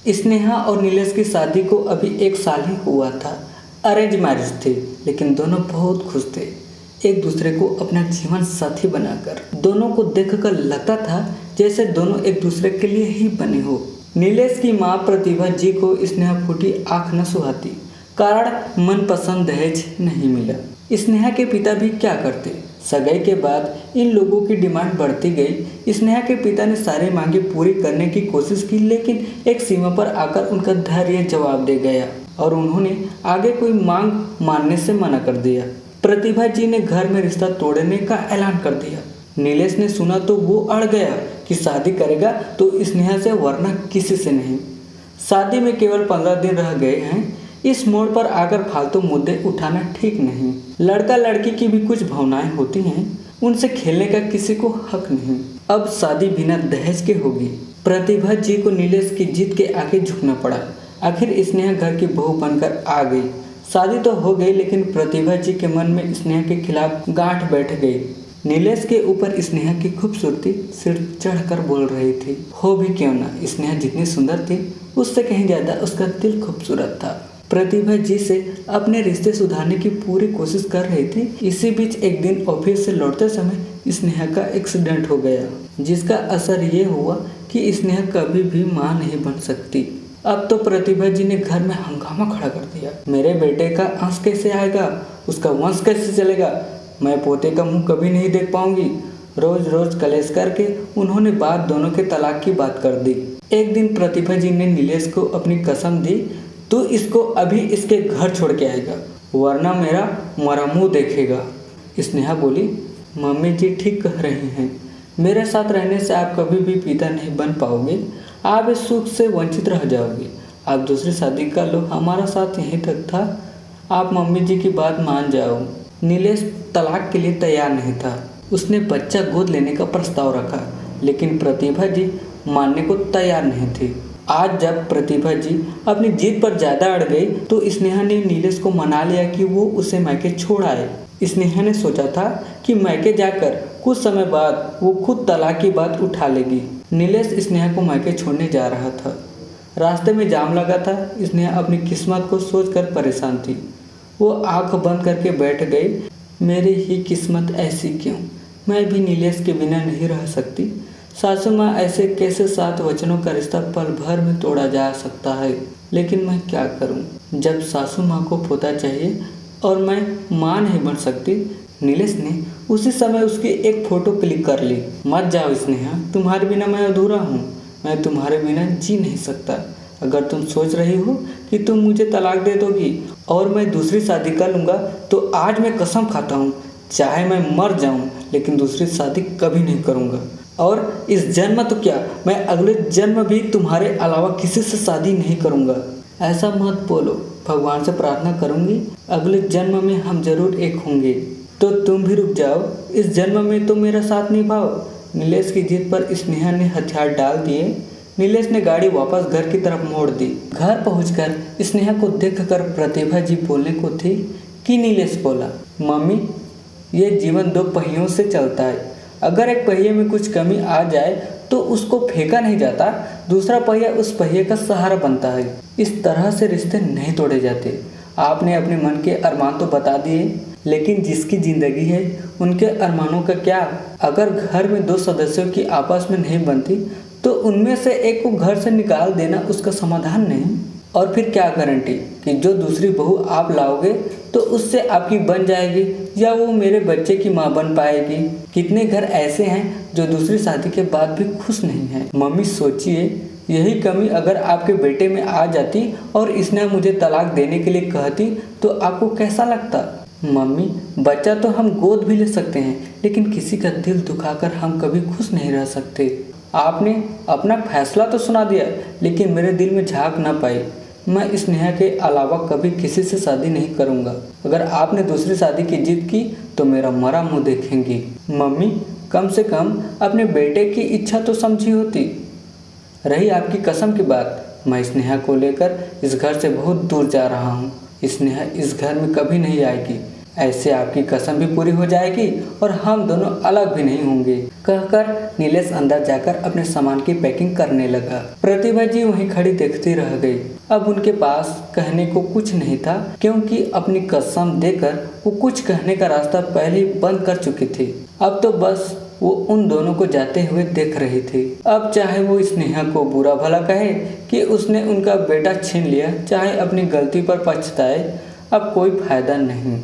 स्नेहा और नीलेश की शादी को अभी 1 साल ही हुआ था। अरेंज मैरिज थी, लेकिन दोनों बहुत खुश थे, एक दूसरे को अपना जीवन साथी बनाकर। दोनों को देखकर लगता था जैसे दोनों एक दूसरे के लिए ही बने हो। नीलेश की माँ प्रतिभा जी को स्नेहा फूटी आँख न सुहाती, कारण मनपसंद दहेज नहीं मिला। स्नेहा के पिता भी क्या करते। सगाई के बाद इन लोगों की डिमांड बढ़ती गई। स्नेहा के पिता ने सारी मांगे पूरी करने की कोशिश की, लेकिन एक सीमा पर आकर उनका धैर्य जवाब दे गया और उन्होंने आगे कोई मांग मानने से मना कर दिया। प्रतिभा जी ने घर में रिश्ता तोड़ने का ऐलान कर दिया। नीलेश ने सुना तो वो अड़ गया कि शादी करेगा तो स्नेहा से, वरना किसी से नहीं। शादी में केवल 15 दिन रह गए हैं। इस मोड़ पर आकर फालतू मुद्दे उठाना ठीक नहीं। लड़का लड़की की भी कुछ भावनाएं होती हैं, उनसे खेलने का किसी को हक नहीं। अब शादी बिना दहेज के होगी। प्रतिभा जी को नीलेश की जिद के आगे झुकना पड़ा। आखिर स्नेहा घर की बहू बनकर आ गई। शादी तो हो गई, लेकिन प्रतिभा जी के मन में स्नेहा के खिलाफ गांठ बैठ गई। नीलेश के ऊपर स्नेहा की खूबसूरती सिर चढ़कर बोल रही थी। हो भी क्यों ना, स्नेहा जितनी सुंदर थी उससे कहीं ज्यादा उसका दिल खूबसूरत था। प्रतिभा जी से अपने रिश्ते सुधारने की पूरी कोशिश कर रही थी। इसी बीच एक दिन ऑफिस से लौटते समय स्नेहा का एक्सीडेंट हो गया, जिसका असर ये हुआ कि स्नेहा कभी भी मां नहीं बन सकती। अब तो प्रतिभा जी ने घर में हंगामा खड़ा कर दिया। मेरे बेटे का अंश कैसे आएगा, उसका वंश कैसे चलेगा, मैं पोते का मुंह कभी नहीं देख पाऊंगी। रोज रोज कलेश करके उन्होंने बात दोनों के तलाक की बात कर दी। एक दिन प्रतिभा जी ने नीलेश को अपनी कसम दी, तू इसको अभी इसके घर छोड़ के आएगा, वरना मेरा मरा मुँह देखेगा। स्नेहा बोली, मम्मी जी ठीक कह रही हैं, मेरे साथ रहने से आप कभी भी पिता नहीं बन पाओगे, आप इस सुख से वंचित रह जाओगे। आप दूसरी शादी कर लो, हमारा साथ यहीं तक था, आप मम्मी जी की बात मान जाओ। नीलेश तलाक के लिए तैयार नहीं था। उसने बच्चा गोद लेने का प्रस्ताव रखा, लेकिन प्रतिभा जी मानने को तैयार नहीं थी। आज जब प्रतिभा जी अपनी जिद पर ज़्यादा अड़ गई तो स्नेहा ने नीलेश को मना लिया कि वो उसे मायके छोड़ आए। स्नेहा ने सोचा था कि मायके जाकर कुछ समय बाद वो खुद तलाक की बात उठा लेगी। नीलेश स्नेहा को मायके छोड़ने जा रहा था। रास्ते में जाम लगा था। स्नेहा अपनी किस्मत को सोचकर परेशान थी। वो आंख बंद करके बैठ गई। मेरी ही किस्मत ऐसी क्यों, मैं भी नीलेश के बिना नहीं रह सकती। सासू माँ, ऐसे कैसे 7 वचनों का रिश्ता पल भर में तोड़ा जा सकता है, लेकिन मैं क्या करूं जब सासू माँ को पोता चाहिए और मैं माँ नहीं बन सकती। नीलेश ने उसी समय उसकी एक फ़ोटो क्लिक कर ली। मत जाओ स्नेहा, तुम्हारे बिना मैं अधूरा हूँ, मैं तुम्हारे बिना जी नहीं सकता। अगर तुम सोच रही हो कि तुम मुझे तलाक दे दोगी और मैं दूसरी शादी कर लूँगा, तो आज मैं कसम खाता हूँ, चाहे मैं मर जाऊँ लेकिन दूसरी शादी कभी नहीं करूँगा। और इस जन्म तो क्या, मैं अगले जन्म भी तुम्हारे अलावा किसी से शादी नहीं करूँगा। ऐसा मत बोलो, भगवान से प्रार्थना करूँगी अगले जन्म में हम जरूर एक होंगे। तो तुम भी रुक जाओ, इस जन्म में तो मेरा साथ निभाओ। नीलेश की जिद पर स्नेहा ने हथियार डाल दिए। नीलेश ने गाड़ी वापस घर की तरफ मोड़ दी। घर पहुंचकर स्नेहा को देखकर प्रतिभा जी बोलने को थी कि नीलेश बोला, मम्मी, ये जीवन 2 पहियों से चलता है। अगर एक पहिए में कुछ कमी आ जाए तो उसको फेंका नहीं जाता, दूसरा पहिया उस पहिए का सहारा बनता है। इस तरह से रिश्ते नहीं तोड़े जाते। आपने अपने मन के अरमान तो बता दिए, लेकिन जिसकी जिंदगी है उनके अरमानों का क्या। अगर घर में 2 सदस्यों की आपस में नहीं बनती तो उनमें से एक को घर से निकाल देना उसका समाधान नहीं। और फिर क्या गारंटी कि जो दूसरी बहू आप लाओगे तो उससे आपकी बन जाएगी या वो मेरे बच्चे की माँ बन पाएगी। कितने घर ऐसे हैं जो दूसरी शादी के बाद भी खुश नहीं हैं। मम्मी सोचिए, यही कमी अगर आपके बेटे में आ जाती और इसने मुझे तलाक देने के लिए कहती तो आपको कैसा लगता। मम्मी, बच्चा तो हम गोद भी ले सकते हैं, लेकिन किसी का दिल दुखाकर हम कभी खुश नहीं रह सकते। आपने अपना फैसला तो सुना दिया, लेकिन मेरे दिल में झांक ना पाई। मैं स्नेहा के अलावा कभी किसी से शादी नहीं करूंगा। अगर आपने दूसरी शादी की जिद की तो मेरा मरा मुंह देखेंगी। मम्मी, कम से कम अपने बेटे की इच्छा तो समझी होती। रही आपकी कसम की बात, मैं स्नेहा को लेकर इस घर से बहुत दूर जा रहा हूँ। स्नेहा इस घर में कभी नहीं आएगी। ऐसे आपकी कसम भी पूरी हो जाएगी और हम दोनों अलग भी नहीं होंगे, कहकर नीलेश अंदर जाकर अपने सामान की पैकिंग करने लगा। प्रतिभा जी वहीं खड़ी देखती रह गई। अब उनके पास कहने को कुछ नहीं था, क्योंकि अपनी कसम देकर वो कुछ कहने का रास्ता पहले ही बंद कर चुकी थी। अब तो बस वो उन दोनों को जाते हुए देख रही थी। अब चाहे वो स्नेहा को बुरा भला कहे कि उसने उनका बेटा छीन लिया, चाहे अपनी गलती पर पछताए, अब कोई फायदा नहीं।